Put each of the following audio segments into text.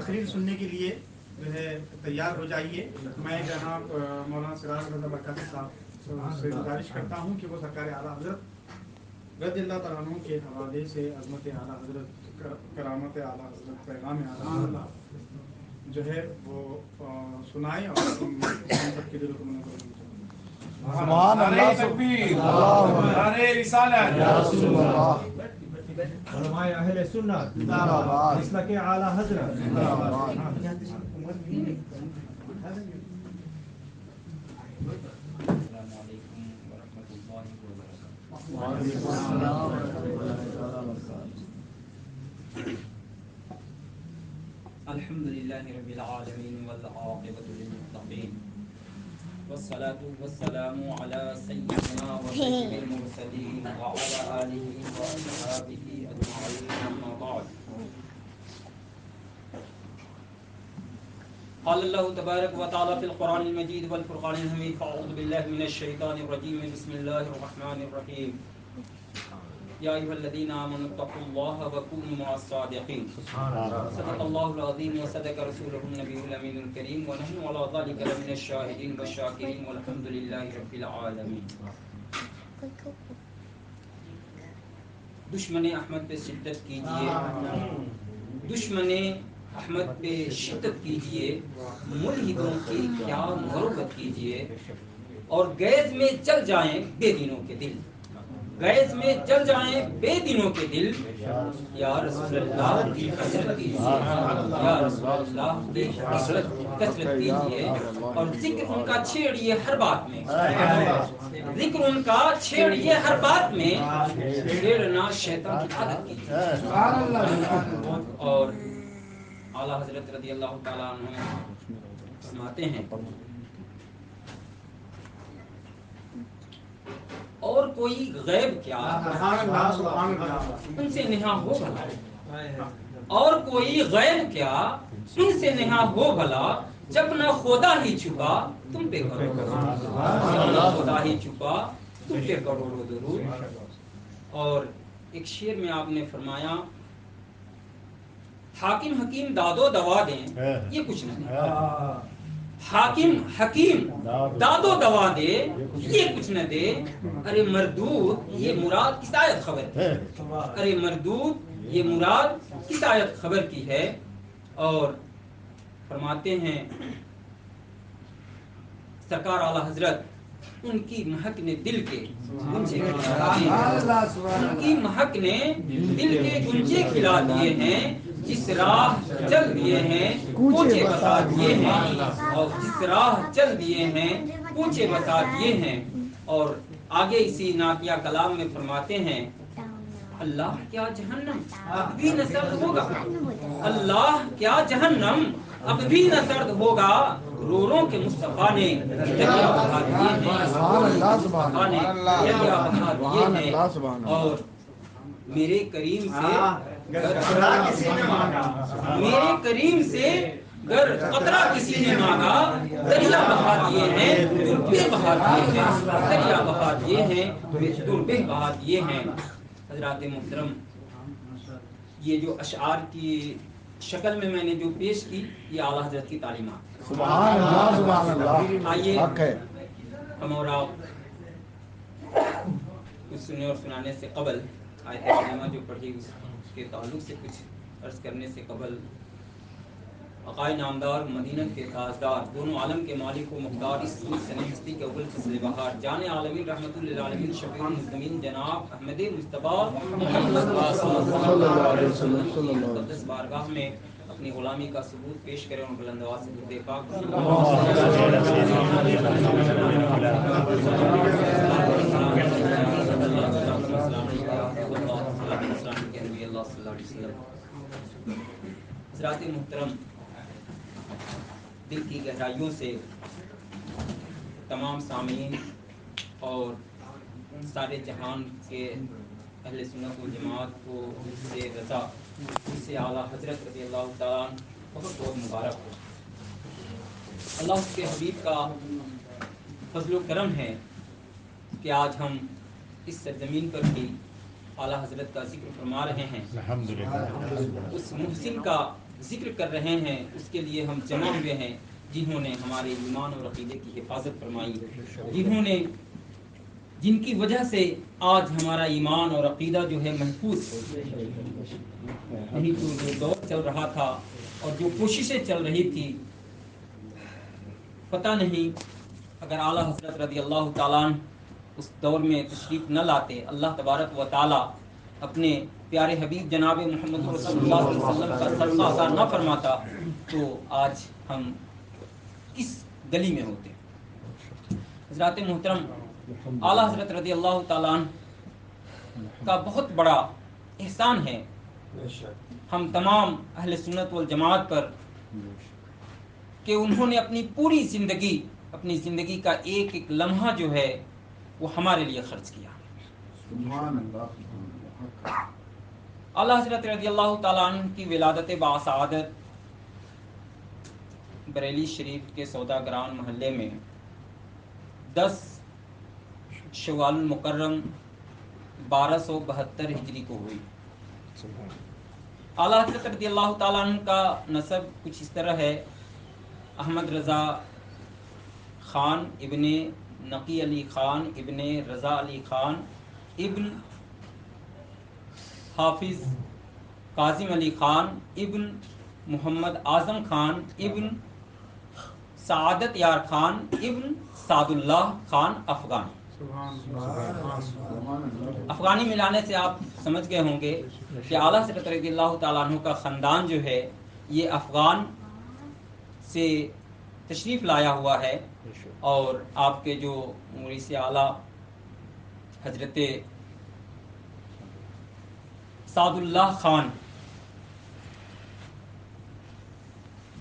تقریر سننے کے لیے جو ہے تیار ہو جائیے. میں جناب مولانا سراج رضا برکاتی صاحب سے گزارش کرتا ہوں کہ وہ سرکار اعلیٰ حضرت رضی اللہ تعالیٰ عنہ کے حوالے سے عظمت اعلیٰ حضرت، کرامت اعلیٰ حضرت، پیغام اعلیٰ حضرت جو ہے وہ سنائیں اور ہم سب کے دلوں کو منور کریں. سبحان اللہ، تکبیر، نعرہ رسالت یا رسول اللہ. علماء اہل سنت مسلک اعلیٰ حضرت. السلام علیکم ورحمۃ اللہ وبرکاتہ. الحمد للہ رب العالمین والعاقبۃ للمتقین والصلاة والسلام على سيدنا وسيد المرسلين وعلى آله وأصحابه أجمعين أما بعد. قال الله تبارك وتعالى في القرآن المجيد والفرقان الحميد فأعوذ بالله من الشيطان الرجيم بسم الله الرحمن الرحيم. يا أيها الذين آمنوا اتقوا الله وكونوا مع الصادقين. صدق الله العظيم وصدق رسوله النبي الأمين الكريم ونحن على ذلك لمن الشاهدين والشاكرين والحمد لله رب العالمين. دشمن احمد پہ شدت کیجیے، دشمن احمد پہ شدت کیجیے، ملحدوں کی کیا مروت کیجیے، اور گیز میں جل جائیں بے دینوں کے دل، گیز میں جل جائیں بے دینوں کے دل. یا رسول اللہ کی کثرت کیجیے، یا رسول اللہ کی کثرت کیجیے، اور ذکر ان کا چھیڑیے ہر بات میں، ذکر ان کا چھیڑیے ہر بات میں، چھیڑنا شیطان کی عادت کیجیے. اور اعلیٰ حضرت رضی اللہ تعالیٰ عنہ فرماتے ہیں اور کوئی غیب کیا ان سے نہا ہو بھلا، اور کوئی غیب کیا ان سے نہا ہو بھلا، جب نہ خدا ہی چھپا تم پہ کرو، جب نہ خدا ہی چھپا تم پہ کرو درود. اور ایک شعر میں آپ نے فرمایا حاکم حکیم داد و دوا دیں یہ کچھ نہیں، حاکم حکیم داد و دوا دے یہ کچھ نہ دے، ارے مردود یہ مراد کس آیت خبر کی، ارے مردود یہ مراد کس آیت خبر کی ہے. اور فرماتے ہیں سرکار اعلیٰ حضرت ان کی مہک نے دل کے گنجے کھلا دیے، ان کی مہک نے دل کے گنجے کھلا دیے ہیں، جس راہ چل دیے ہیں پوچھے بتا دیے ہیں، اور جس راہ چل دیے ہیں پوچھے بتا دیے ہیں. اور آگے اسی نعتیہ کلام میں فرماتے ہیں اللہ کیا جہنم اب بھی نہ سرد ہوگا، اللہ کیا جہنم اب بھی نہ سرد ہوگا، روروں کے مصطفیٰ نے دریا بہا دیے ہیں، مصطفیٰ نے دریا بہا دیے ہیں. اور میرے کریم سے میرے کریم سے گر قطرہ کسی نے مانگا، دریا بہا دیے ہیں، دربے بہا دیے ہیں، دریا بہا دیے ہیں، دربے بہا دیے ہیں. حضرات محترم، یہ جو اشعار کی شکل میں نے جو پیش کی یہ اعلیٰ حضرت کی تعلیمات. سبحان اللہ، سبحان اللہ. آئیے حق ہے. ہم اور آپ کچھ سننے اور سنانے سے قبل آیت کریمہ جو پڑھی اس کے تعلق سے کچھ عرض کرنے سے قبل، عقائد نامدار مدینہ کے تاجدار دونوں عالم کے مالک و مختار اس سنہ ہستی کے اول فصل بہار جان عالمین رحمت للعالمین شفیع المسلمین جناب احمد مصطفیٰ محمد صلی اللہ علیہ وسلم کی مقدس بارگاہ میں اپنی غلامی کا ثبوت پیش کریں اور بلند آواز سے درود پاک حضرات محترم، دل کی گہرائیوں سے تمام سامعین اور سارے جہان کے اہل سنت و جماعت کو سے رضا سے اعلیٰ حضرت رضی اللہ تعالیٰ بہت بہت مبارک ہو. اللہ اس کے حبیب کا فضل و کرم ہے کہ آج ہم اس سرزمین پر بھی اعلیٰ حضرت کا ذکر فرما رہے ہیں. الحمدللہ. اس محسن کا ذکر کر رہے ہیں اس کے لیے ہم جمع ہوئے ہیں، جنہوں نے ہمارے ایمان اور عقیدے کی حفاظت فرمائی، جن کی وجہ سے آج ہمارا ایمان اور عقیدہ جو ہے محفوظ ہے۔ نہیں تو جو دور چل رہا تھا اور جو کوششیں چل رہی تھی، پتہ نہیں اگر اعلیٰ حضرت رضی اللہ تعالیٰ عنہ اس دور میں تشریف نہ لاتے، اللہ تبارک و تعالیٰ اپنے پیارے حبیب جناب محمد رسول اللہ صلی اللہ علیہ وسلم کا صدقہ عطا نہ فرماتا، تو آج ہم کس گلی میں ہوتے۔ حضرات محترم، اعلیٰ حضرت رضی اللہ تعالیٰ عنہ کا بہت بڑا احسان ہے ہم تمام اہل سنت والجماعت پر کہ انہوں نے اپنی پوری زندگی، اپنی زندگی کا ایک ایک لمحہ جو ہے وہ ہمارے لیے خرچ کیا۔ اعلیٰ حضرت رضی اللہ تعالیٰ عنہ کی ولادت باسعادت بریلی شریف کے سوداگران محلے میں 10 شوال المکرم 1272 ہجری کو ہوئی۔ اعلیٰ حضرت رضی اللہ تعالیٰ عنہ کا نسب کچھ اس طرح ہے: احمد رضا خان ابن نقی علی خان ابن رضا علی خان ابن حافظ کاظم علی خان ابن محمد اعظم خان ابن سعادت یار خان ابن سعد اللہ خان افغان۔ افغانی ملانے سے آپ سمجھ گئے ہوں گے کہ اعلیٰ حضرت رضی اللہ تعالیٰ عنہ کا خاندان جو ہے یہ افغان سے تشریف لایا ہوا ہے، اور آپ کے جو مریث اعلیٰ حضرت سعد اللہ خان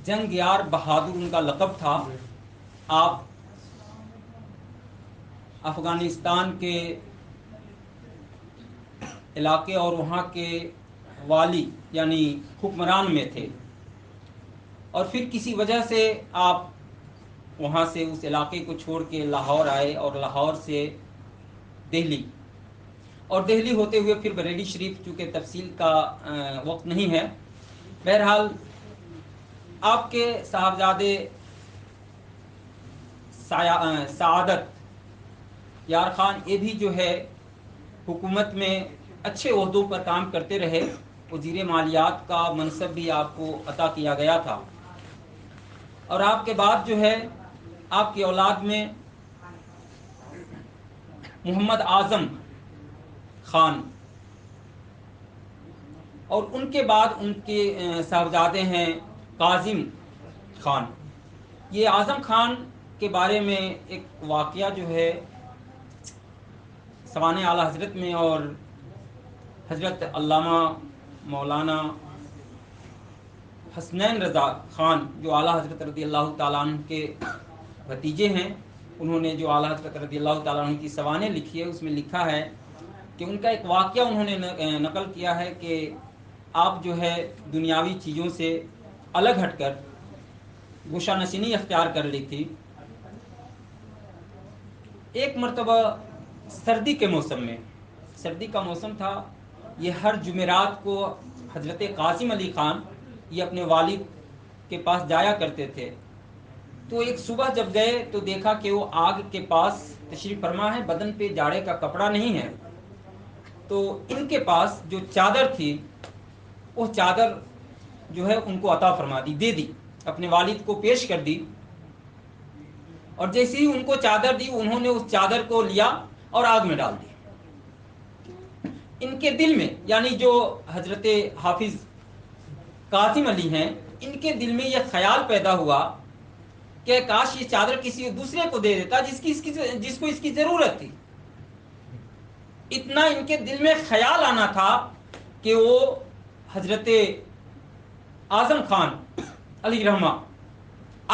جنگ یار بہادر ان کا لقب تھا۔ آپ افغانستان کے علاقے اور وہاں کے والی یعنی حکمران میں تھے، اور پھر کسی وجہ سے آپ وہاں سے اس علاقے کو چھوڑ کے لاہور آئے، اور لاہور سے دہلی، اور دہلی ہوتے ہوئے پھر بریلی شریف، چونکہ تفصیل کا وقت نہیں ہے۔ بہرحال آپ کے صاحبزادے سعادت یار خان یہ بھی جو ہے حکومت میں اچھے عہدوں پر کام کرتے رہے، وزیر مالیات کا منصب بھی آپ کو عطا کیا گیا تھا۔ اور آپ کے بعد جو ہے آپ کی اولاد میں محمد اعظم خان، اور ان کے بعد ان کے صاحبزادے ہیں کاظم خان۔ یہ اعظم خان کے بارے میں ایک واقعہ جو ہے سوانح اعلیٰ حضرت میں، اور حضرت علامہ مولانا حسنین رضا خان جو اعلیٰ حضرت رضی اللہ تعالیٰ عنہ کے بھتیجے ہیں، انہوں نے جو اعلیٰ حضرت رضی اللہ تعالیٰ عنہ کی سوانح لکھی ہے، اس میں لکھا ہے کہ ان کا ایک واقعہ انہوں نے نقل کیا ہے کہ آپ جو ہے دنیاوی چیزوں سے الگ ہٹ کر گوشہ نشینی اختیار کر لی تھی۔ ایک مرتبہ سردی کے موسم میں، سردی کا موسم تھا، یہ ہر جمعرات کو حضرت قاسم علی خان یہ اپنے والد کے پاس جایا کرتے تھے۔ تو ایک صبح جب گئے تو دیکھا کہ وہ آگ کے پاس تشریف فرما ہے، بدن پہ جاڑے کا کپڑا نہیں ہے، تو ان کے پاس جو چادر تھی وہ چادر جو ہے ان کو عطا فرما دی، دے دی، اپنے والد کو پیش کر دی، اور جیسے ہی ان کو چادر دی انہوں نے اس چادر کو لیا اور آگ میں ڈال دی۔ ان کے دل میں، یعنی جو حضرت حافظ قاسم علی ہیں، ان کے دل میں یہ خیال پیدا ہوا کہ کاش یہ چادر کسی دوسرے کو دے دیتا جس کو اس کی ضرورت تھی۔ اتنا ان کے دل میں خیال آنا تھا کہ وہ حضرت اعظم خان علی رحمہ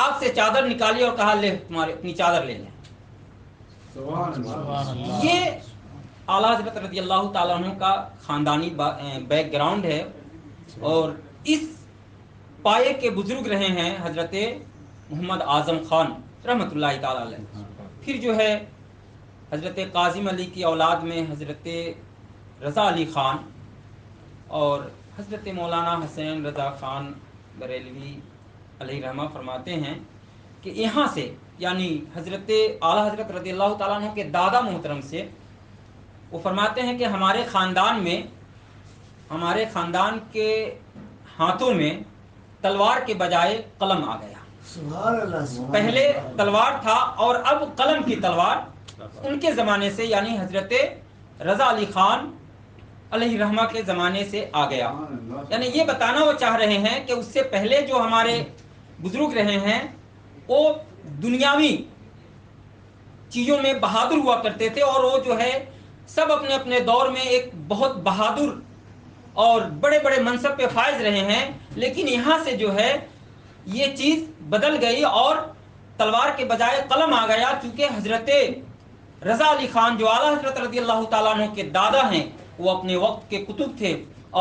آگ سے چادر نکالی اور کہا لے تمہاری اپنی چادر لے لیں۔ یہ اعلیٰ حضرت رضی اللہ تعالیٰ عنہ کا خاندانی بیک گراؤنڈ ہے، اور اس پائے کے بزرگ رہے ہیں حضرت محمد اعظم خان رحمۃ اللہ تعالی علیہ۔ پھر جو ہے حضرت قاسم علی کی اولاد میں حضرت رضا علی خان اور حضرت مولانا حسین رضا خان بریلوی علیہ رحمہ فرماتے ہیں کہ یہاں سے یعنی حضرت اعلیٰ حضرت رضی اللہ تعالیٰ عنہ کے دادا محترم سے وہ فرماتے ہیں کہ ہمارے خاندان کے ہاتھوں میں تلوار کے بجائے قلم آ گیا. سبحان اللہ. پہلے تلوار تھا اور اب قلم کی تلوار ان کے زمانے سے یعنی حضرت رضا علی خان علیہ رحمہ کے زمانے سے آ گیا. یعنی یہ بتانا وہ چاہ رہے ہیں کہ اس سے پہلے جو ہمارے بزرگ رہے ہیں وہ دنیاوی چیزوں میں بہادر ہوا کرتے تھے اور وہ جو ہے سب اپنے اپنے دور میں ایک بہت بہادر اور بڑے بڑے منصب پہ فائز رہے ہیں. لیکن یہاں سے جو ہے یہ چیز بدل گئی اور تلوار کے بجائے قلم آ گیا، چونکہ حضرت رضا علی خان جو اعلیٰ حضرت رضی اللہ تعالیٰ عنہ کے دادا ہیں وہ اپنے وقت کے کتب تھے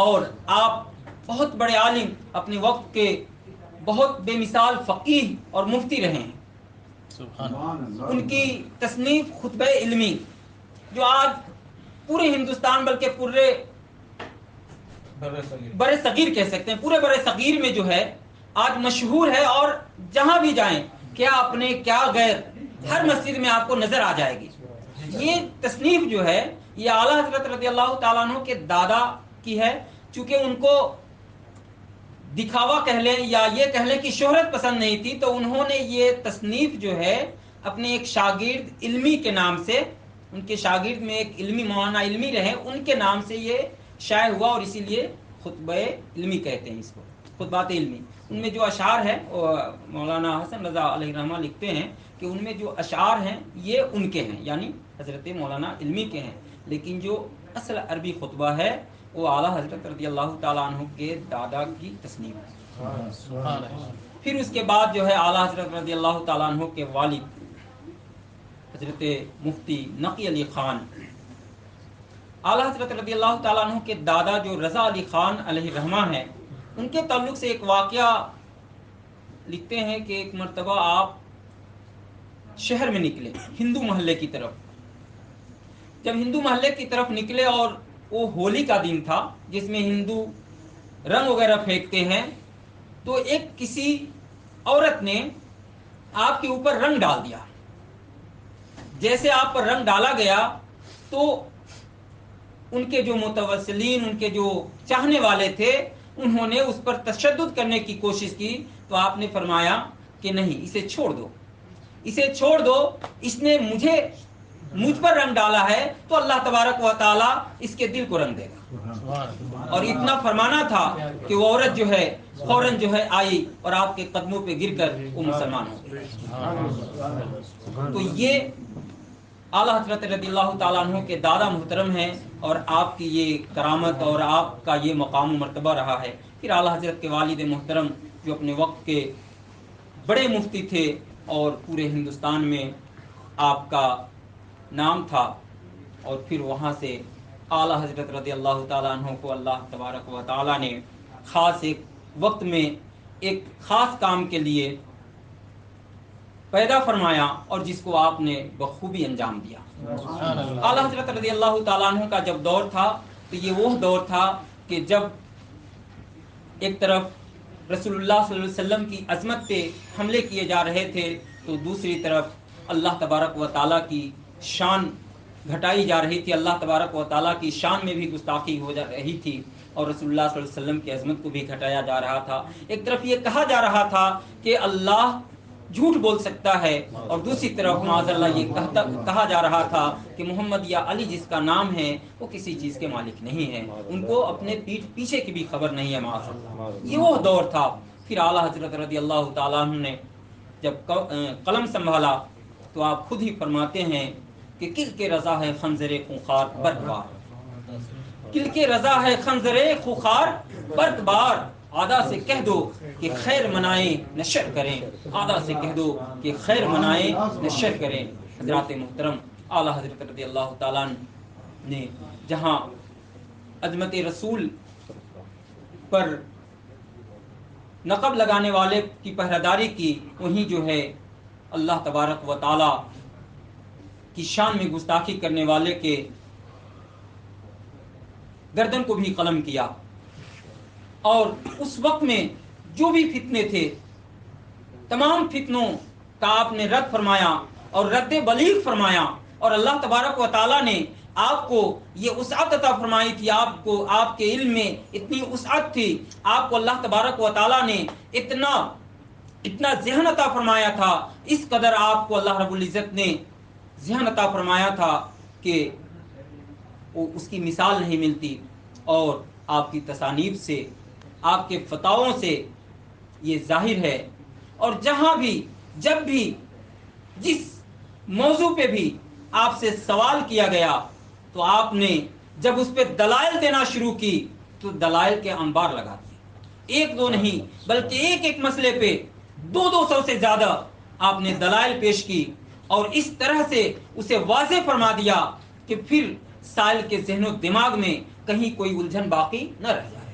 اور آپ بہت بڑے عالم، اپنے وقت کے بہت بے مثال فقیہ اور مفتی رہے ہیں. ان کی تصنیف خطبہ علمی جو آج پورے ہندوستان بلکہ پورے برے صغیر کہہ سکتے ہیں، پورے برے صغیر میں جو ہے آج مشہور ہے اور جہاں بھی جائیں کیا اپنے کیا غیر ہر مسجد میں آپ کو نظر آ جائے گی. یہ تصنیف جو ہے یہ اعلیٰ حضرت رضی اللہ تعالیٰ عنہ کے دادا کی ہے. چونکہ ان کو دکھاوا کہہ لیں یا یہ کہہ لیں کہ شہرت پسند نہیں تھی تو انہوں نے یہ تصنیف جو ہے اپنے ایک شاگرد علمی کے نام سے، ان کے شاگرد میں ایک علمی مولانا علمی رہے، ان کے نام سے یہ شائع ہوا اور اسی لیے خطبہ علمی کہتے ہیں اس کو، خطبات علمی. ان میں جو اشعار ہیں مولانا حسن رضا علیہ رحمہ لکھتے ہیں کہ ان میں جو اشعار ہیں یہ ان کے ہیں یعنی حضرت مولانا علمی کے ہیں، لیکن جو اصل عربی خطبہ ہے وہ اعلیٰ حضرت رضی اللہ تعالیٰ عنہ کے دادا کی تصنیف ہے. پھر اس کے بعد جو ہے اعلیٰ حضرت رضی اللہ تعالیٰ عنہ کے والد حضرت مفتی نقی علی خان، اعلیٰ حضرت رضی اللہ تعالیٰ عنہ کے دادا جو رضا علی خان علیہ رحمہ ہیں، ان کے تعلق سے ایک واقعہ لکھتے ہیں کہ ایک مرتبہ آپ شہر میں نکلے ہندو محلے کی طرف. جب ہندو محلے کی طرف نکلے اور وہ ہولی کا دن تھا جس میں ہندو رنگ وغیرہ پھینکتے ہیں، تو ایک کسی عورت نے آپ کے اوپر رنگ ڈال دیا. جیسے آپ پر رنگ ڈالا گیا تو ان کے جو متوسلین، ان کے جو چاہنے والے تھے، انہوں نے اس پر تشدد کرنے کی کوشش کی. تو آپ نے فرمایا کہ نہیں، اسے چھوڑ دو، اسے چھوڑ دو، اس نے مجھ پر رنگ ڈالا ہے تو اللہ تبارک و تعالی اس کے دل کو رنگ دے گا. اور اتنا فرمانا تھا کہ وہ عورت جو ہے فوراً جو ہے آئی اور آپ کے قدموں پہ گر کر وہ مسلمان ہو گئی. تو یہ اعلیٰ حضرت رضی اللہ تعالیٰ عنہ کے دادا محترم ہیں اور آپ کی یہ کرامت اور آپ کا یہ مقام و مرتبہ رہا ہے. پھر اعلیٰ حضرت کے والد محترم جو اپنے وقت کے بڑے مفتی تھے اور پورے ہندوستان میں آپ کا نام تھا، اور پھر وہاں سے اعلیٰ حضرت رضی اللہ تعالیٰ عنہ کو اللہ تبارک و تعالیٰ نے خاص ایک وقت میں ایک خاص کام کے لیے پیدا فرمایا اور جس کو آپ نے بخوبی انجام دیا. اعلیٰ حضرت رضی اللہ تعالیٰ عنہ کا جب دور تھا تو یہ وہ دور تھا کہ جب ایک طرف رسول اللہ صلی اللہ علیہ وسلم کی عظمت پہ حملے کیے جا رہے تھے تو دوسری طرف اللہ تبارک و تعالیٰ کی شان گھٹائی جا رہی تھی، اللہ تبارک و تعالیٰ کی شان میں بھی گستاخی ہو جا رہی تھی اور رسول اللہ صلی اللہ علیہ وسلم کی عظمت کو بھی گھٹایا جا رہا تھا. ایک طرف یہ کہا جا رہا تھا کہ اللہ جھوٹ بول سکتا ہے اور دوسری طرف معاذ اللہ یہ کہا جا رہا تھا کہ محمد یا علی جس کا نام ہے وہ کسی چیز کے مالک نہیں ہے، ان کو اپنے پیچھے کی بھی خبر نہیں ہے معاذ اللہ. یہ وہ دور تھا. پھر اعلیٰ حضرت رضی اللہ تعالیٰ عنہ نے جب قلم سنبھالا تو آپ خود ہی فرماتے ہیں کہ کل کے رضا ہے خنجر خونخوار برق بار، کل کے رضا ہے خنجر خونخوار برق بار. آدھا سے کہہ دو کہ خیر منائیں نشر کریں، آدھا سے کہہ دو کہ خیر منائیں نشر کریں. حضرات محترم، اعلیٰ حضرت رضی اللہ تعالیٰ نے جہاں عظمت رسول پر نقب لگانے والے کی پہراداری کی، وہیں جو ہے اللہ تبارک و تعالی کی شان میں گستاخی کرنے والے کے گردن کو بھی قلم کیا. اور اس وقت میں جو بھی فتنے تھے تمام فتنوں کا آپ نے رد فرمایا اور رد بلیغ فرمایا، اور اللہ تبارک و تعالیٰ نے آپ کو یہ وسعت عطا فرمائی تھی، آپ کو آپ کے علم میں اتنی وسعت تھی، آپ کو اللہ تبارک و تعالیٰ نے اتنا ذہن عطا فرمایا تھا، اس قدر آپ کو اللہ رب العزت نے ذہن عطا فرمایا تھا کہ اس کی مثال نہیں ملتی، اور آپ کی تصانیف سے، آپ کے فتاووں سے یہ ظاہر ہے۔ اور جہاں بھی جب بھی جس موضوع پہ بھی آپ سے سوال کیا گیا تو آپ نے جب اس پہ دلائل دینا شروع کی تو دلائل کے انبار لگا دیے، ایک دو نہیں بلکہ ایک مسئلے پہ 200 سے زیادہ آپ نے دلائل پیش کی، اور اس طرح سے اسے واضح فرما دیا کہ پھر سائل کے ذہن و دماغ میں کہیں کوئی الجھن باقی نہ رہ جائے۔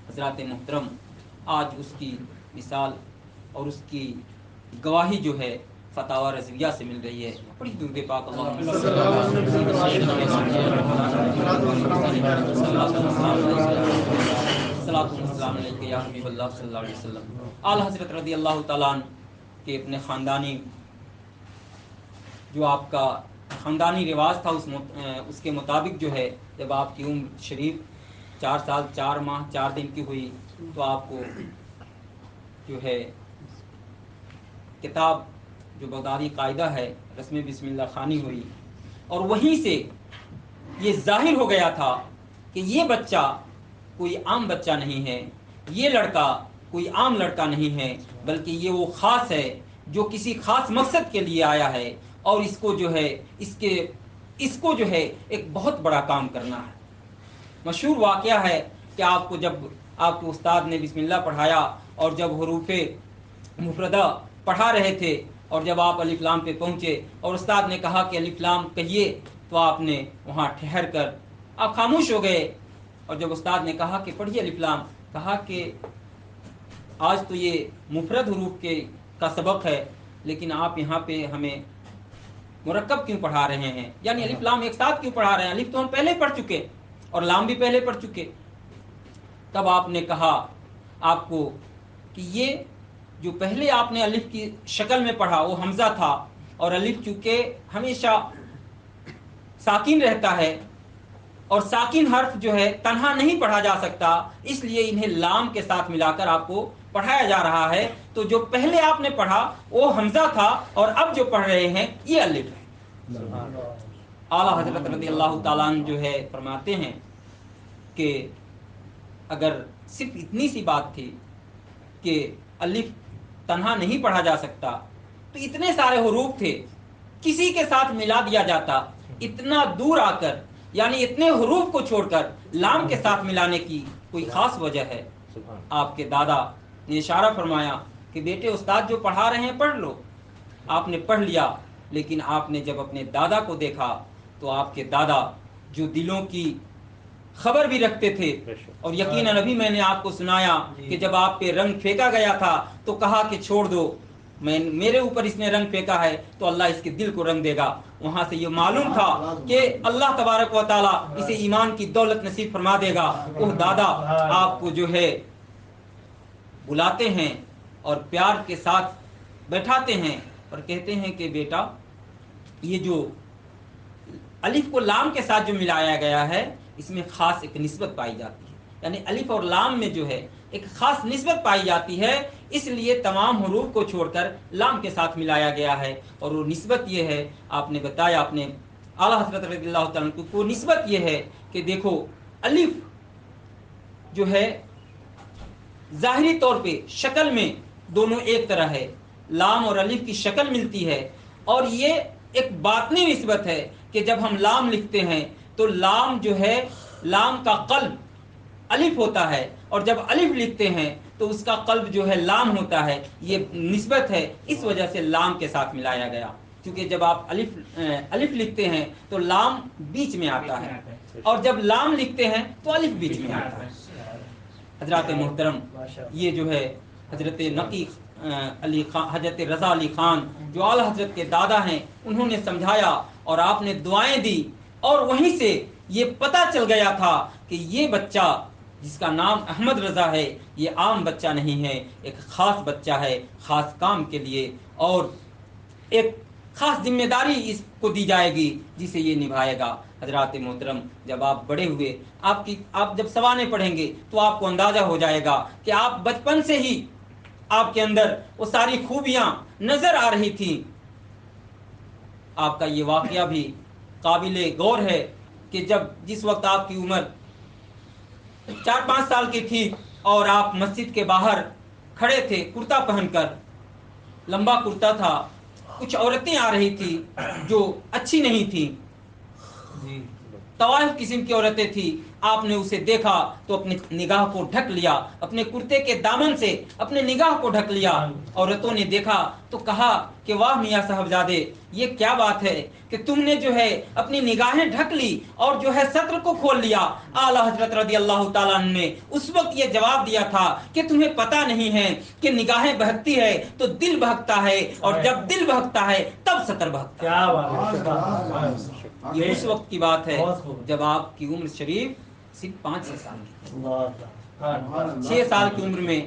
حضرات محترم، آج اس کی مثال اور اس کی گواہی جو ہے فتاوی رضویہ سے مل رہی ہے۔ بڑی درود پاک السلام علیکم یا حبیب اللہ صلی اللہ علیہ وسلم۔ اعلی حضرت رضی اللہ تعالیٰ عنہ کے اپنے خاندانی جو آپ کا خاندانی رواج تھا اس کے مطابق جو ہے جب آپ کی عمر شریف 4 سال 4 ماہ 4 دن کی ہوئی تو آپ کو جو ہے کتاب جو بغدادی قاعدہ ہے رسم بسم اللہ خوانی ہوئی، اور وہیں سے یہ ظاہر ہو گیا تھا کہ یہ بچہ کوئی عام بچہ نہیں ہے، یہ لڑکا کوئی عام لڑکا نہیں ہے، بلکہ یہ وہ خاص ہے جو کسی خاص مقصد کے لیے آیا ہے، اور اس کو جو ہے ایک بہت بڑا کام کرنا ہے۔ مشہور واقعہ ہے کہ آپ کو جب آپ کے استاد نے بسم اللہ پڑھایا اور جب حروف مفردہ پڑھا رہے تھے اور جب آپ الف لام پہ پہنچے اور استاد نے کہا کہ الف لام کہیے تو آپ نے وہاں ٹھہر کر آپ خاموش ہو گئے، اور جب استاد نے کہا کہ پڑھیے الف لام، کہا کہ آج تو یہ مفرد حروف کا سبق ہے لیکن آپ یہاں پہ ہمیں مرکب کیوں پڑھا رہے ہیں، یعنی الف لام ایک ساتھ کیوں پڑھا رہے ہیں، الف تو ہم پہلے پڑھ چکے اور لام بھی پہلے پڑھ چکے۔ تب آپ نے کہا آپ کو کہ یہ جو پہلے آپ نے الف کی شکل میں پڑھا وہ حمزہ تھا، اور الف چونکہ ہمیشہ ساکن رہتا ہے اور ساکن حرف جو ہے تنہا نہیں پڑھا جا سکتا، اس لیے انہیں لام کے ساتھ ملا کر آپ کو پڑھایا جا رہا ہے، تو جو پہلے آپ نے پڑھا وہ حمزہ تھا اور اب جو پڑھ رہے ہیں یہ الف ہے۔ اعلیٰ حضرت رضی اللہ تعالیٰ عنہ جو ہے فرماتے ہیں کہ اگر صرف اتنی سی بات تھی کہ الف تنہا نہیں پڑھا جا سکتا تو اتنے سارے حروف تھے کسی کے ساتھ ملا دیا جاتا، اتنا دور آ کر یعنی اتنے حروف کو چھوڑ کر لام کے ساتھ ملانے کی کوئی خاص وجہ ہے؟ آپ کے دادا نے اشارہ فرمایا کہ بیٹے استاد جو پڑھا رہے ہیں پڑھ لو۔ آپ نے پڑھ لیا، لیکن آپ نے جب اپنے دادا کو دیکھا تو آپ کے دادا جو دلوں کی خبر بھی رکھتے تھے، اور یقیناً ابھی میں نے آپ کو سنایا کہ جب آپ پہ رنگ پھینکا گیا تھا تو کہا کہ چھوڑ دو، میرے اوپر اس نے رنگ پھینکا ہے تو اللہ اس کے دل کو رنگ دے گا۔ وہاں سے یہ معلوم تھا کہ اللہ تبارک و تعالیٰ اسے ایمان کی دولت نصیب فرما دے گا۔ وہ دادا آپ کو جو ہے بلاتے ہیں اور پیار کے ساتھ بیٹھاتے ہیں اور کہتے ہیں کہ بیٹا یہ جو الف کو لام کے ساتھ جو ملایا گیا ہے اس میں خاص ایک نسبت پائی جاتی ہے، یعنی الف اور لام میں جو ہے ایک خاص نسبت پائی جاتی ہے، اس لیے تمام حروف کو چھوڑ کر لام کے ساتھ ملایا گیا ہے، اور وہ نسبت یہ ہے آپ نے بتایا اپنے اعلیٰ حضرت رضی اللہ تعالیٰ عنہ کو نسبت یہ ہے کہ دیکھو الف جو ہے ظاہری طور پہ شکل میں دونوں ایک طرح ہے، لام اور الف کی شکل ملتی ہے، اور یہ ایک باطنی نسبت ہے کہ جب ہم لام لکھتے ہیں تو لام جو ہے لام کا قلب الف ہوتا ہے، اور جب الف لکھتے ہیں تو اس کا قلب جو ہے لام ہوتا ہے، یہ نسبت ہے، اس وجہ سے لام کے ساتھ ملایا گیا، کیونکہ جب آپ الف لکھتے ہیں تو لام بیچ میں آتا ہے، اور جب لام لکھتے ہیں تو الف بیچ میں آتا ہے۔ حضرات محترم، یہ جو ہے حضرت نقی علی خان، حضرت رضا علی خان جو اعلیٰ حضرت کے دادا ہیں، انہوں نے سمجھایا اور آپ نے دعائیں دی، اور وہیں سے یہ پتہ چل گیا تھا کہ یہ بچہ جس کا نام احمد رضا ہے، یہ عام بچہ نہیں ہے، ایک خاص بچہ ہے، خاص کام کے لیے، اور ایک خاص ذمہ داری اس کو دی جائے گی جسے یہ نبھائے گا۔ حضرات محترم، جب آپ بڑے ہوئے، آپ جب سوانح پڑھیں گے تو آپ کو اندازہ ہو جائے گا کہ آپ بچپن سے ہی آپ کے اندر وہ ساری خوبیاں نظر آ رہی تھیں۔ آپ کا یہ واقعہ بھی قابل غور ہے کہ جس وقت آپ کی عمر 4-5 سال کی تھی اور آپ مسجد کے باہر کھڑے تھے کرتا پہن کر، لمبا کرتا تھا، کچھ عورتیں آ رہی تھی جو اچھی نہیں تھی، طوائف قسم کی عورتیں تھی، آپ نے اسے دیکھا تو اپنی نگاہ کو ڈھک لیا، اپنے کرتے کے دامن سے اپنے نگاہ کو ڈھک لیا۔ عورتوں نے دیکھا تو کہا کہ واہ میاں صاحبزادے، یہ کیا بات ہے کہ تم نے جو ہے اپنی نگاہیں ڈھک لی اور جو ہے ستر کو کھول لیا۔ اعلیٰ حضرت رضی اللہ تعالیٰ عنہ نے اس وقت یہ جواب دیا تھا کہ تمہیں پتہ نہیں ہے کہ نگاہیں بہکتی ہے تو دل بہکتا ہے، اور جب دل بہکتا ہے تب ستر بہکتا ہے۔ کیا بات ہے! یہ اس وقت کی بات ہے جب آپ کی عمر شریف صرف 5-6 سال کی، 6 سال کی عمر میں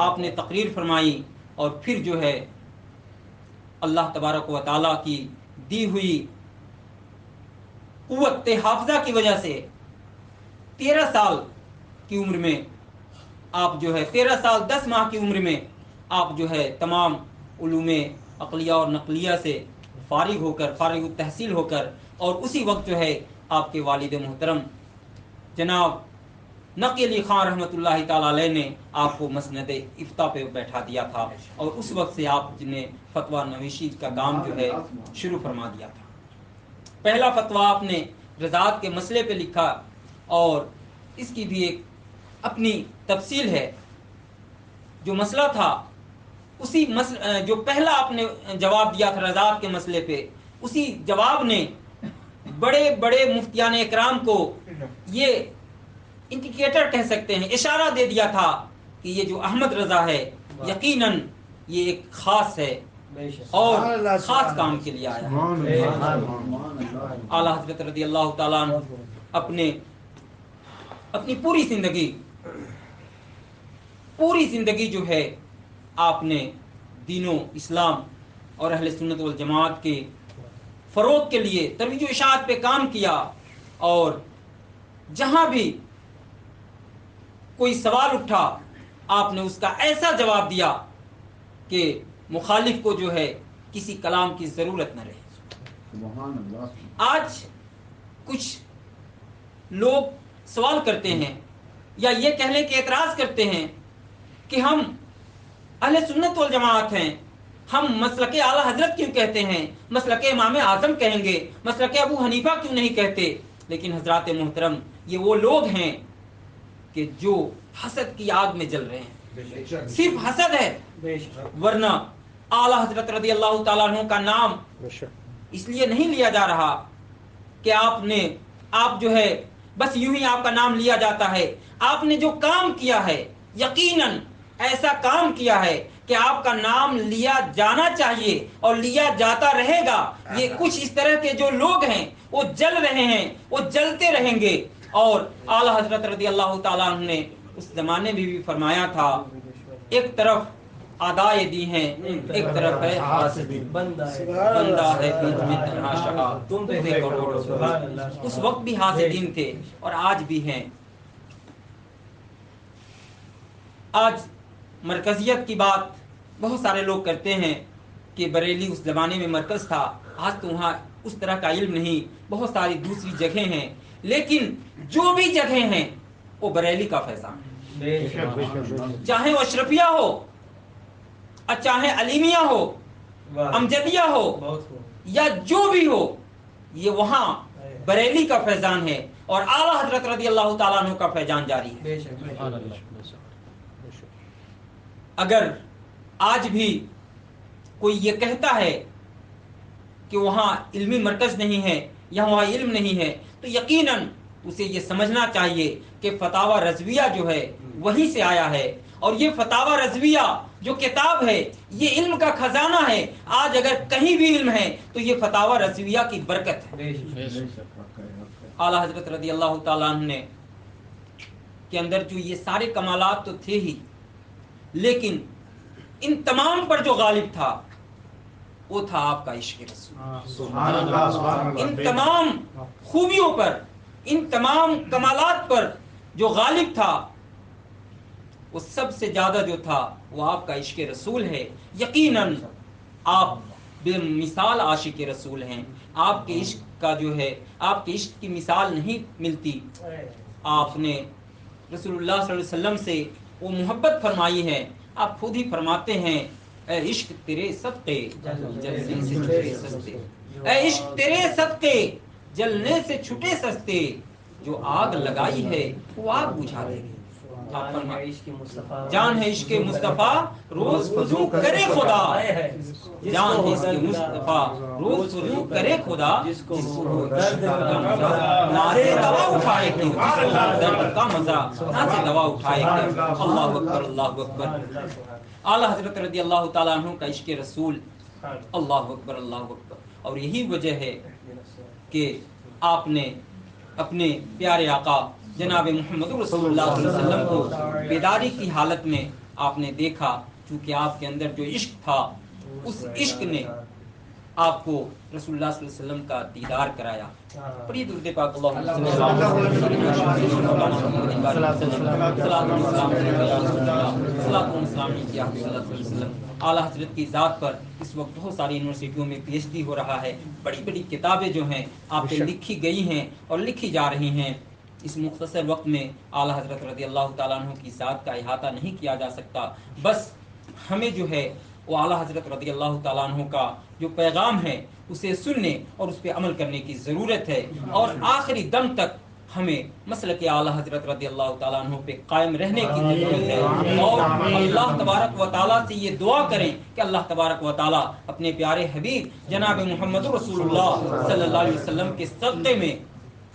آپ نے تقریر فرمائی، اور پھر جو ہے اللہ تبارک و تعالیٰ کی دی ہوئی قوت حافظہ کی وجہ سے 13 سال کی عمر میں آپ جو ہے 13 سال 10 ماہ کی عمر میں آپ جو ہے تمام علوم عقلیہ اور نقلیہ سے فارغ التحصیل ہو کر، اور اسی وقت جو ہے آپ کے والد محترم جناب نقی علی خان رحمۃ اللہ تعالی علیہ نے آپ کو مسند افتاء پہ بیٹھا دیا تھا، اور اس وقت سے آپ نے فتویٰ نویسی کا کام جو ہے شروع فرما دیا تھا۔ پہلا فتویٰ آپ نے رضاعت کے مسئلے پہ لکھا، اور اس کی بھی ایک اپنی تفصیل ہے۔ جو مسئلہ تھا اسی جو پہلا آپ نے جواب دیا تھا رضاعت کے مسئلے پہ، اسی جواب نے بڑے بڑے مفتیان اکرام کو یہ انڈیکیٹر کہہ سکتے ہیں، اشارہ دے دیا تھا کہ یہ جو احمد رضا ہے یقیناً یہ ایک خاص ہے اور خاص کام کے لیے آیا ہے۔ اعلیٰ حضرت رضی اللہ تعالیٰ عنہ اپنی پوری زندگی جو ہے آپ نے دین و اسلام اور اہل سنت والجماعت کے فروغ کے لیے ترویج و اشاعت پہ کام کیا، اور جہاں بھی کوئی سوال اٹھا آپ نے اس کا ایسا جواب دیا کہ مخالف کو جو ہے کسی کلام کی ضرورت نہ رہے۔ آج کچھ لوگ سوال کرتے ہیں یا یہ کہہ لیں کہ اعتراض کرتے ہیں کہ ہم اہل سنت والجماعت ہیں، ہم مسلک اعلیٰ حضرت کیوں کہتے ہیں، مسلک امام اعظم کہیں گے، مسلک ابو حنیفہ کیوں نہیں کہتے؟ لیکن حضرات محترم، یہ وہ لوگ ہیں کہ جو حسد کی آگ میں جل رہے ہیں، صرف حسد ہے، ورنہ اعلیٰ حضرت رضی اللہ تعالیٰ عنہ کا نام اس لیے نہیں لیا جا رہا کہ آپ جو ہے بس یوں ہی آپ کا نام لیا جاتا ہے۔ آپ نے جو کام کیا ہے یقیناً ایسا کام کیا ہے کہ آپ کا نام لیا جانا چاہیے اور لیا جاتا رہے گا۔ یہ کچھ اس طرح کے جو لوگ ہیں وہ جل رہے ہیں، وہ جلتے رہیں گے۔ اور اعلیٰ حضرت رضی اللہ تعالیٰ عنہ نے اس زمانے میں بھی فرمایا تھا، ایک طرف آدائے دی ہیں، ایک طرف ہے حاسدین، بندہ ہے میں تنہا شہا تم پہ کروڑوں۔ اس وقت بھی حاسدین تھے اور آج بھی ہیں۔ آج مرکزیت کی بات بہت سارے لوگ کرتے ہیں کہ بریلی اس زمانے میں مرکز تھا، آج تو وہاں اس طرح کا علم نہیں، بہت ساری دوسری جگہیں ہیں، لیکن جو بھی جگہیں ہیں وہ بریلی کا فیضان ہے، چاہے وہ اشرفیہ ہو، چاہے علیمیہ ہو، امجدیہ ہو، یا جو بھی ہو، یہ وہاں بریلی کا فیضان ہے، اور اعلیٰ حضرت رضی اللہ تعالیٰ عنہ کا فیضان جاری ہے۔ اگر آج بھی کوئی یہ کہتا ہے کہ وہاں علمی مرکز نہیں ہے یا وہاں علم نہیں ہے، تو یقیناً اسے یہ سمجھنا چاہیے کہ فتاوی رضویہ جو ہے وہیں سے آیا ہے، اور یہ فتاوی رضویہ جو کتاب ہے یہ علم کا خزانہ ہے۔ آج اگر کہیں بھی علم ہے تو یہ فتاوی رضویہ کی برکت ہے۔ اعلیٰ حضرت رضی اللہ تعالیٰ عنہ نے کے اندر جو یہ سارے کمالات تو تھے ہی، لیکن ان تمام پر جو غالب تھا وہ تھا آپ کا عشق رسول۔ ان تمام خوبیوں پر، ان تمام کمالات پر جو غالب تھا وہ سب سے زیادہ جو تھا وہ آپ کا عشق رسول ہے۔ یقیناً آپ بے مثال عاشق رسول ہیں، آپ کے عشق کا جو ہے، آپ کے عشق کی مثال نہیں ملتی۔ آپ نے رسول اللہ صلی اللہ علیہ وسلم سے وہ محبت فرمائی ہے، آپ خود ہی فرماتے ہیں اے عشق تیرے صدقے جلنے سے چھٹے سستے، اے عشق تیرے صدقے جلنے سے چھٹے سستے، جو آگ لگائی ہے وہ آگ بجھا دے گی۔ آپ فرمائیں جان ہے عشق مصطفیٰ روز فزوں کرے خدا، جان ہے عشق مصطفیٰ روز فزوں کرے خدا، جس کو درد کا مزہ نہ سے دوا اٹھائے کہ درد کا مزہ نہ سے دوا اٹھائے کہ۔ اللہ اکبر اللہ اکبر۔ اعلیٰ حضرت رضی اللہ تعالیٰ عنہ کا عشق رسول، اللہ اکبر اللہ اکبر۔ اور یہی وجہ ہے کہ آپ نے اپنے پیارے آقا جناب محمد رسول اللہ صلی اللہ علیہ وسلم کو بیداری کی حالت میں آپ نے دیکھا، چونکہ آپ کے اندر جو عشق تھا اس عشق نے آپ کو رسول اللہ صلی اللہ علیہ وسلم کا دیدار کرایا۔ پڑھیے درود پاک اللہم صلی اللہ علیہ وسلم۔ اعلیٰ حضرت کی ذات پر اس وقت بہت ساری یونیورسٹیوں میں پی ایچ ڈی ہو رہا ہے، بڑی بڑی کتابیں جو ہیں آپ پہ لکھی گئی ہیں اور لکھی جا رہی ہیں۔ اس مختصر وقت میں اعلیٰ حضرت رضی اللہ تعالیٰ عنہ کی ذات کا احاطہ نہیں کیا جا سکتا، بس ہمیں جو ہے وہ اعلیٰ حضرت رضی اللہ تعالیٰ عنہ کا جو پیغام ہے اسے سننے اور اس پہ عمل کرنے کی ضرورت ہے، اور آخری دم تک ہمیں مسلک اعلیٰ حضرت رضی اللہ تعالیٰ عنہ پہ قائم رہنے کی ضرورت ہے، اور اللہ تبارک و تعالیٰ سے یہ دعا کریں کہ اللہ تبارک و تعالیٰ اپنے پیارے حبیب جناب محمد رسول اللہ صلی اللہ علیہ وسلم کے صدقے میں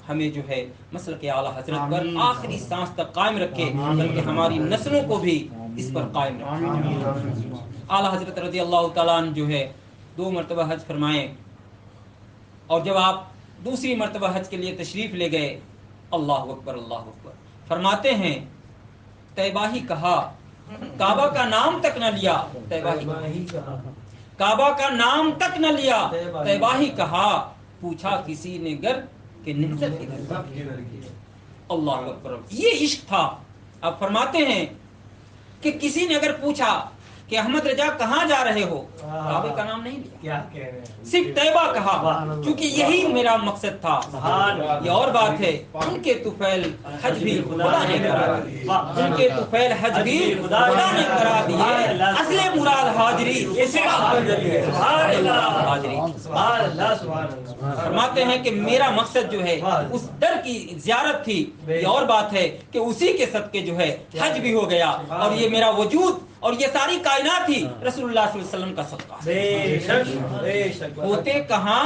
ہمیں جو ہے مسلک اعلیٰ حضرت پر آخری سانس تک قائم رکھے، بلکہ ہماری نسلوں کو بھی اس پر قائم رکھے۔ اعلیٰ حضرت رضی اللہ تعالیٰ عنہ جو ہے 2 مرتبہ حج فرمائے، اور جب آپ دوسری مرتبہ حج کے لیے تشریف لے گئے، اللہ اکبر اللہ اکبر، فرماتے ہیں طیبہ ہی کہا، کعبہ کا نام تک نہ لیا، کعبہ کا نام تک نہ لیا، طیبہ ہی کہا، پوچھا کسی نے گر کہ نہضت کدھر کی۔ اللہ اکبر، یہ عشق تھا۔ اب فرماتے ہیں کہ کسی نے اگر پوچھا کہ احمد رجا کہاں جا رہے ہو، کعبے کا نام نہیں لیا، صرف طیبہ کہا، کیونکہ یہی میرا مقصد تھا۔ یہ اور بات ہے، ان کے طفیل حج بھی خدا نے کرا دیے، ان کے طفیل حج بھی خدا نے کرا دیے، اصل مراد حاضری، فرماتے ہیں کہ میرا مقصد جو ہے اس در کی زیارت تھی۔ یہ اور بات ہے کہ اسی کے صدقے جو ہے حج بھی ہو گیا، اور یہ میرا وجود اور یہ ساری کائنات ہی رسول اللہ صلی اللہ علیہ وسلم کا صدقہ۔ بے شک ہوتے کہاں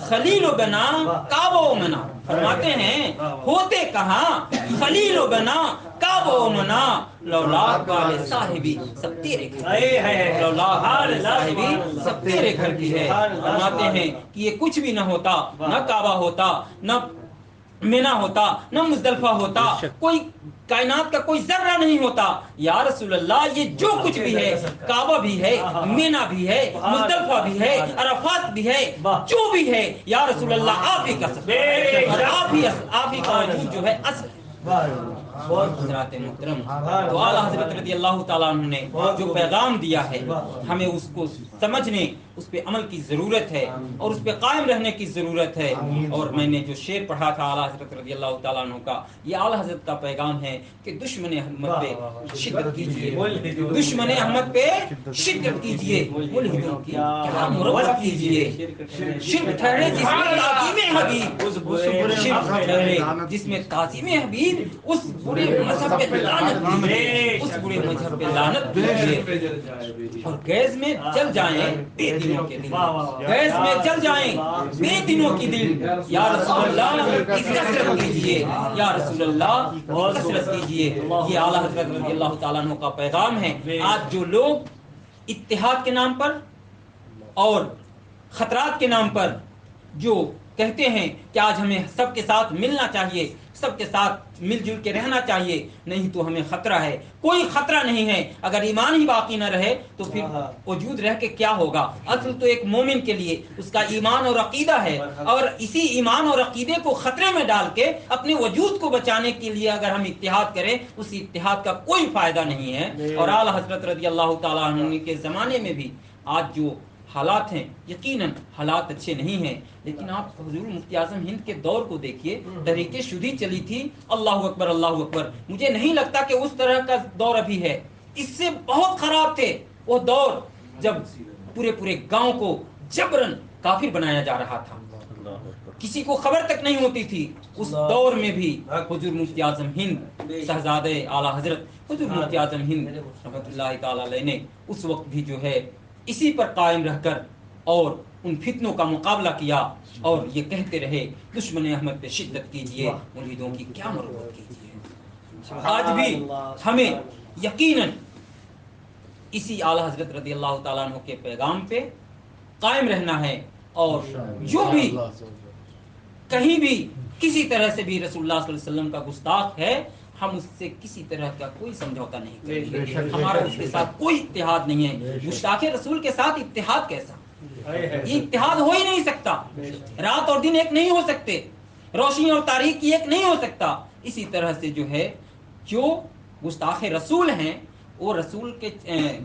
خلیل و بنا کعبہ و منا، فرماتے ہیں ہوتے کہاں خلیل و بنا کعبہ و منا، لولاک والے صاحبی سب تیرے گھر کی ہے، لولاک والے صاحبی سب تیرے گھر کی ہے۔ فرماتے ہیں کہ یہ کچھ بھی نہ ہوتا، نہ کعبہ ہوتا، نہ مینا ہوتا، نہ مزدلفہ ہوتا، کوئی کائنات کا کوئی ذرہ نہیں ہوتا، یا رسول اللہ یہ جو کچھ بھی ہے، کعبہ بھی ہے، مینا بھی ہے، مزدلفہ بھی ہے، عرفات بھی ہے، جو بھی ہے یا رسول اللہ آپ ہی کا سب ہے، اور آپ ہی کا وجود جو ہے اصل حضرات محترم۔ تو اعلیٰ حضرت رضی اللہ تعالیٰ عنہ نے جو پیغام دیا ہے ہمیں اس کو سمجھنے، اس پہ عمل کی ضرورت ہے اور اس پہ قائم رہنے کی ضرورت ہے۔ اور میں نے جو شعر پڑھا تھا اعلیٰ حضرت رضی اللہ تعالیٰ عنہ کا، یہ اعلیٰ حضرت کا پیغام ہے کہ دشمن احمد پہ شدت کیجیے، دشمن احمد پہ شدت کیجیے، ملحدوں کی کیا مربت کیجیے، شرک ٹھہرے جس میں تعظیم حبیب، شرک ٹھہرے جس میں تعظیم حبیب، اس برے مذہب پہ لعنت دیجیے، اس برے مذہب پہ لعنت دیجیے، اور گیز میں جل جائیں بے دینوں کے دل، گیز میں جل جائیں بے دینوں کی دل، یا رسول اللہ کثرت کیجیے، یا رسول اللہ کثرت کیجیے۔ یہ اعلیٰ حضرت رضی اللہ تعالیٰ عنہ کا پیغام ہے۔ آج جو لوگ اتحاد کے نام پر اور خطرات کے نام پر جو کہتے ہیں کہ آج ہمیں سب کے ساتھ ملنا چاہیے، سب کے ساتھ مل جل کے رہنا چاہیے، نہیں تو ہمیں خطرہ ہے۔ کوئی خطرہ نہیں ہے، اگر ایمان ہی باقی نہ رہے تو پھر وجود رہ کے کیا ہوگا؟ اصل تو ایک مومن کے لیے اس کا ایمان اور عقیدہ ہے، اور اسی ایمان اور عقیدے کو خطرے میں ڈال کے اپنے وجود کو بچانے کے لیے اگر ہم اتحاد کریں، اس اتحاد کا کوئی فائدہ نہیں ہے۔ اور اعلیٰ حضرت رضی اللہ تعالیٰ عنہ کے زمانے میں بھی آج جو حالات ہیں، یقیناً حالات اچھے نہیں ہیں، لیکن آپ حضور مفتی اعظم ہند کے دور کو دیکھیے، تحریک شدی چلی تھی، اللہ اکبر اللہ اکبر۔ مجھے نہیں لگتا کہ اس طرح کا دور ابھی ہے، اس سے بہت خراب تھے وہ دور جب پورے پورے گاؤں کو جبرن کافر بنایا جا رہا تھا، کسی کو خبر تک نہیں ہوتی تھی۔ اس دور میں بھی حضور مفتی اعظم ہند صاحبزادہ اعلیٰ حضرت حضور مفتی اعظم ہند رحمۃ اللہ تعالی علیہ نے اس وقت بھی جو ہے اسی پر قائم رہ کر اور ان فتنوں کا مقابلہ کیا، اور یہ کہتے رہے دشمن احمد پہ شدت کیجیے، مریدوں کی کیا مربت کیجیے۔ آج بھی ہمیں یقیناً اسی اعلیٰ حضرت رضی اللہ تعالیٰ عنہ کے پیغام پہ قائم رہنا ہے، اور جو بھی کہیں بھی کسی طرح سے بھی رسول اللہ صلی اللہ علیہ وسلم کا گستاخ ہے، ہم اس سے کسی طرح کا کوئی سمجھوتا نہیں کریں گے، ہمارا اس کے ساتھ کوئی اتحاد نہیں ہے۔ گستاخ رسول کے ساتھ اتحاد کیسا؟ یہ اتحاد ہو ہی نہیں سکتا، رات اور دن ایک نہیں ہو سکتے، روشنی اور تاریکی ایک نہیں ہو سکتا۔ اسی طرح سے جو ہے جو گستاخ رسول ہیں، وہ رسول کے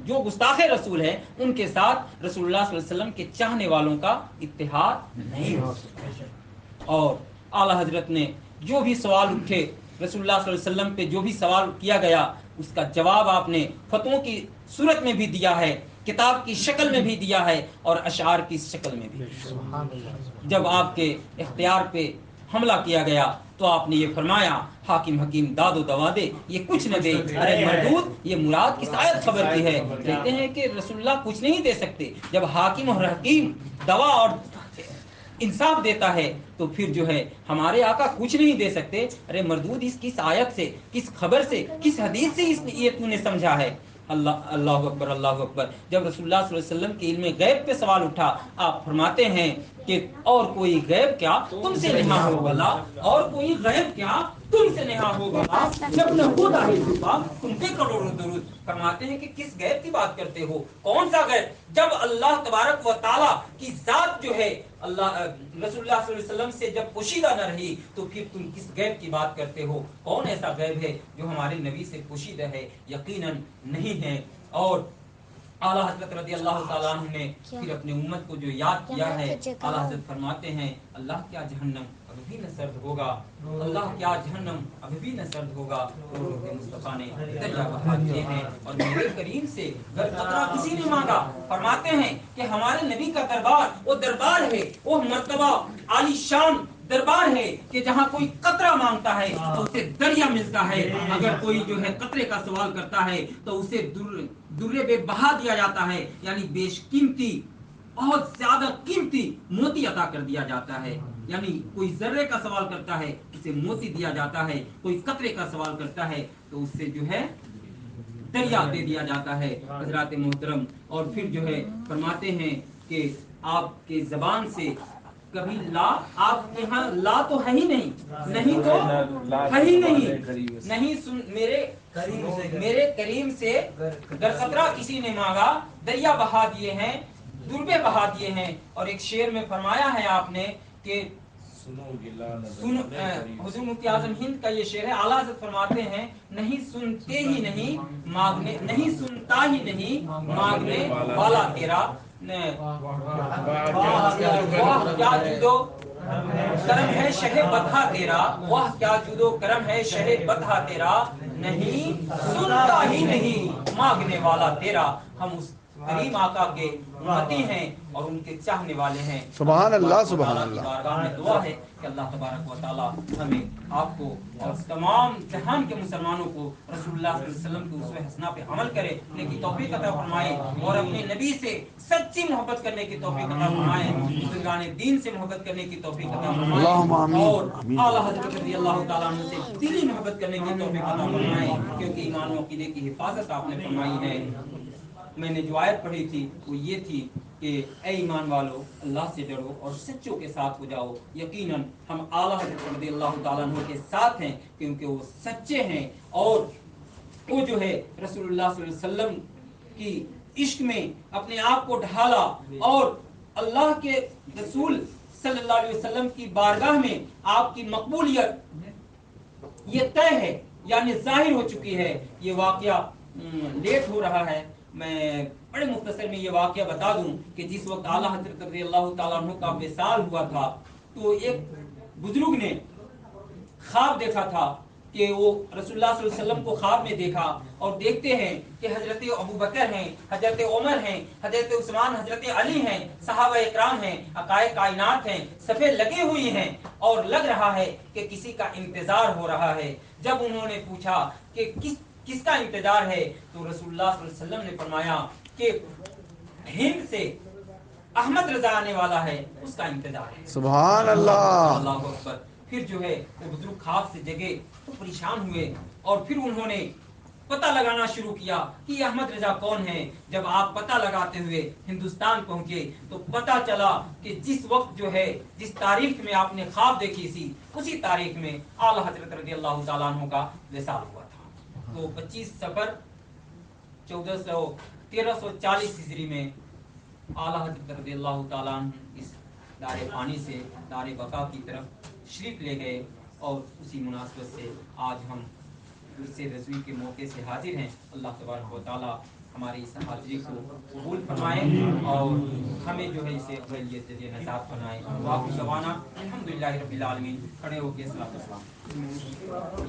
جو گستاخ رسول ہیں ان کے ساتھ رسول اللہ صلی اللہ علیہ وسلم کے چاہنے والوں کا اتحاد نہیں ہو سکتا۔ اور اعلیٰ حضرت نے جو بھی سوال اٹھے، رسول اللہ صلی اللہ علیہ وسلم پہ جو بھی سوال کیا گیا، اس کا جواب آپ نے فتووں کی صورت میں بھی دیا ہے، کتاب کی شکل میں بھی دیا ہے، اور اشعار کی شکل میں بھی۔ جب آپ کے اختیار پہ حملہ کیا گیا تو آپ نے یہ فرمایا، حاکم حکیم داد و دوا دے یہ کچھ نہ دے، ارے مردود یہ مراد کس آیت خبر کی ہے؟ کہتے ہیں کہ رسول اللہ کچھ نہیں دے سکتے، جب حاکم اور حکیم دوا اور انصاف دیتا ہے تو پھر جو ہے ہمارے آقا کچھ نہیں دے سکتے۔ ارے مردود اس کس آیت سے، کس خبر سے، کس حدیث سے یہ تو نے سمجھا ہے؟ اللہ اکبر اللہ اکبر۔ جب رسول اللہ صلی اللہ علیہ وسلم کے علم غیب پہ سوال اٹھا، آپ فرماتے ہیں کہ اور کوئی غیب کیا تم سے نہا ہو بلا، اور کوئی غیب کیا تم سے نہا ہو بلا، جب نہ خدا ہے چھپا تم پہ کروڑوں درود۔ فرماتے ہیں کہ کس غیب کی بات کرتے ہو؟ کون سا غیب؟ جب اللہ تبارک و تعالیٰ کی ذات جو ہے اللہ رسول اللہ صلی اللہ علیہ وسلم سے جب پوشیدہ نہ رہی تو پھر تم کس غیب کی بات کرتے ہو؟ کون ایسا غیب ہے جو ہمارے نبی سے پوشیدہ ہے؟ یقیناً نہیں ہے۔ اور اعلیٰ حضرت رضی اللہ تعالیٰ عنہ نے پھر اپنے امت کو جو یاد کیا ہے، اعلیٰ حضرت فرماتے ہیں اللہ کیا جہنم ابھی بھی نہ سرد ہوگا، اللہ کیا جہنم ابھی بھی نہ سرد ہوگا، روح مصطفیٰ نے دریا بہا دیے ہیں۔ اور نبی کریم سے اگر قطرہ کسی نے مانگا، فرماتے ہیں کہ ہمارے نبی کا دربار وہ دربار ہے، وہ مرتبہ عالی شان دربار ہے کہ جہاں کوئی قطرہ مانگتا ہے تو اسے دریا ملتا ہے، اگر کوئی جو ہے قطرے کا سوال کرتا ہے تو اسے درے بے بہا دیا جاتا ہے، یعنی بیش قیمتی بہت زیادہ قیمتی موتی عطا کر دیا جاتا ہے۔ یعنی کوئی ذرے کا سوال کرتا ہے اسے موتی دیا جاتا ہے، کوئی قطرے کا سوال کرتا ہے تو اس سے جو ہے دریا دے دیا جاتا ہے حضرات محترم۔ اور پھر جو ہے فرماتے ہیں کہ آپ کے زبان سے کبھی لا، آپ کے ہاں لا تو ہے ہی نہیں، نہیں تو ہے ہی نہیں، نہیں سن میرے کریم سے گر قطرہ کسی نے مانگا دریا بہا دیے ہیں، دربے بہا دیے ہیں۔ اور ایک شعر میں فرمایا ہے آپ نے کہ حضور مفتی اعظم ہند کا یہ شعر ہے، اعلیٰ حضرت فرماتے ہیں نہیں سنتے ہی نہیں مانگنے، نہیں سنتا ہی نہیں مانگنے والا تیرا، کیا جودو کرم ہے شہ بدھا تیرا، واہ کیا جودو کرم ہے شہ بدھا تیرا، نہیں سنتا ہی نہیں مانگنے والا تیرا۔ ہم اس کریم آقا کے امتی ہیں اور ان کے چاہنے والے ہیں۔ سبحان اللہ سبحان اللہ۔ بارگاہ میں دعا ہے کہ اللہ تبارک و تعالی ہمیں آپ کو اور تمام جہان کے مسلمانوں کو رسول اللہ صلی اللہ علیہ وسلم کے اسوہ حسنہ پہ عمل کرنے کی توفیق عطا فرمائے، اور اپنے نبی سے سچی محبت کرنے کی توفیق عطا فرمائے، بزرگان دین سے محبت کرنے کی توفیق عطا فرمائے، اور اعلیٰ حضرت رضی اللہ تعالیٰ عنہ سے دلی محبت کرنے کی توفیق عطا فرمائے، کیونکہ ایمان و عقیدے کی حفاظت آپ نے فرمائی ہے۔ میں نے جو آیت پڑھی تھی وہ یہ تھی کہ اے ایمان والو اللہ سے ڈرو اور سچوں کے ساتھ ہو جاؤ. یقیناً ہم اعلیٰ حضرت رضی اللہ تعالیٰ عنہ کے ساتھ ہیں کیونکہ وہ سچے ہیں اور وہ جو ہے رسول اللہ صلی اللہ علیہ وسلم کی عشق میں اپنے آپ کو ڈھالا اور اللہ کے رسول صلی اللہ علیہ وسلم کی بارگاہ میں آپ کی مقبولیت یہ طے ہے یعنی ظاہر ہو چکی ہے. یہ واقعہ لیٹ ہو رہا ہے. میں بڑے مختصر میں یہ واقعہ بتا دوں کہ جس وقت اعلیٰ حضرت رضی اللہ تعالیٰ عنہ کا وصال ہوا تھا تو ایک بزرگ نے خواب دیکھا تھا کہ وہ رسول اللہ صلی اللہ علیہ وسلم کو خواب میں دیکھا اور دیکھتے ہیں کہ حضرت ابو بکر ہیں, حضرت عمر ہیں, حضرت عثمان, حضرت علی ہیں, صحابہ اکرام ہیں, عقائد کائنات ہیں, صفیں لگی ہوئی ہیں اور لگ رہا ہے کہ کسی کا انتظار ہو رہا ہے. جب انہوں نے پوچھا کہ کس کا انتظار ہے تو رسول اللہ صلی اللہ علیہ وسلم نے فرمایا کہ ہند سے احمد رضا آنے والا ہے, اس کا انتظار ہے. سبحان اللہ. اللہ اکبر. پھر جو ہے وہ بزرگ خواب سے جگے تو پریشان ہوئے اور پھر انہوں نے پتہ لگانا شروع کیا کہ یہ احمد رضا کون ہے. جب آپ پتہ لگاتے ہوئے ہندوستان پہنچے تو پتہ چلا کہ جس وقت جو ہے جس تاریخ میں آپ نے خواب دیکھی تھی اسی تاریخ میں اعلیٰ حضرت رضی اللہ تعالیٰ عنہ کا وصال ہوا تھا. تو 25 صفر 1340 ہجری میں اعلیٰ حضرت رضی اللہ تعالیٰ عنہ اس دار فانی سے دار بقا کی طرف تشریف لے گئے اور اسی مناسبت سے آج ہم عرس رضوی کے موقع سے حاضر ہیں. اللہ تبارک و تعالیٰ ہماری اس حاضری کو قبول فرمائے اور ہمیں جو ہے اسے اقبالیت ذریعہ نجات بنائے. واقع شبانہ الحمدللہ رب العالمین. کھڑے ہو کے صلاۃ والسلام.